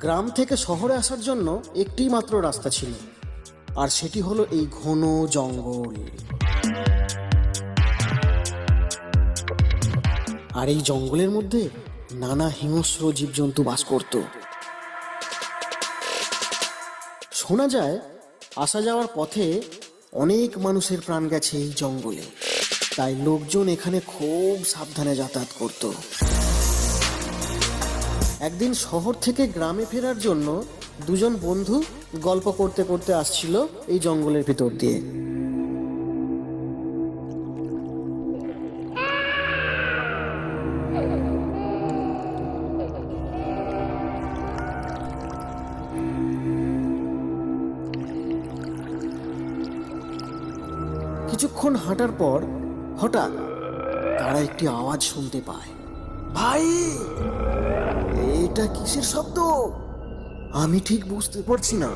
গ্রাম থেকে শহরে আসার জন্য একটি মাত্র রাস্তা ছিল, আর সেটি হলো এই ঘন জঙ্গল। আর এই জঙ্গলের মধ্যে নানা হিংস্র জীবজন্তু বাস করত। শোনা যায় আসা যাওয়ার পথে অনেক মানুষের প্রাণ গেছে এই জঙ্গলে, তাই লোকজন এখানে খুব সাবধানে যাতায়াত করত। একদিন শহর থেকে গ্রামে ফেরার জন্য দুজন বন্ধু গল্প করতে করতে আসছিল এই জঙ্গলের ভিতর দিয়ে। কিছুক্ষণ হাঁটার পর হঠাৎ তারা একটি আওয়াজ শুনতে পায়। ভাই, এটা কিসের শব্দ? আমি ঠিক বুঝতে পারছি না।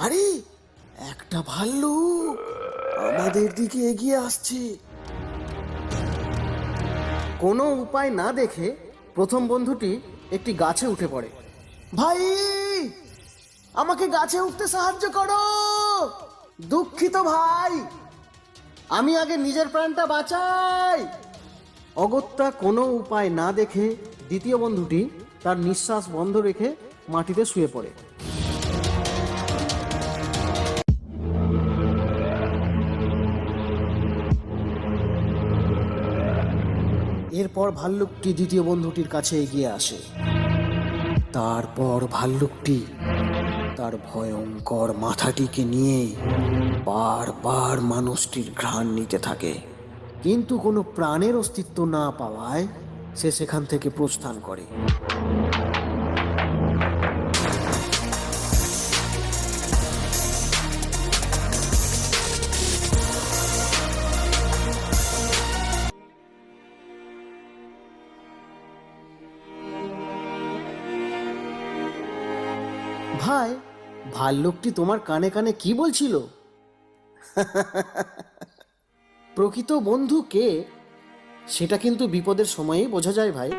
আরে, একটা ভাল্লুক আমাদের দিকে এগিয়ে আসছে। কোনো উপায় না দেখে প্রথম বন্ধুটি একটি গাছে উঠে পড়ে। ভাই, আমাকে গাছে উঠতে সাহায্য করো। দুঃখিত ভাই, আমি আগে নিজের প্রাণটা বাঁচাই। অগত্যা কোনো উপায় না দেখে দ্বিতীয় বন্ধুটি তার নিঃশ্বাস বন্ধ রেখে মাটিতে শুয়ে পড়ে। এরপর ভাল্লুকটি দ্বিতীয় বন্ধুটির কাছে এগিয়ে আসে। তারপর ভাল্লুকটি তার ভয়ঙ্কর মাথাটিকে নিয়ে বারবার মানুষটির ঘ্রাণ নিতে থাকে, কিন্তু কোনো প্রাণের অস্তিত্ব না পাওয়ায় সে সেখান থেকে প্রস্থান করে। ভাই, ভাল্লুকটি তোমার কানে কানে কি বলছিল? প্রকৃত বন্ধু কে সেটা কিন্তু বিপদের সময়েই বোঝা যায় ভাই।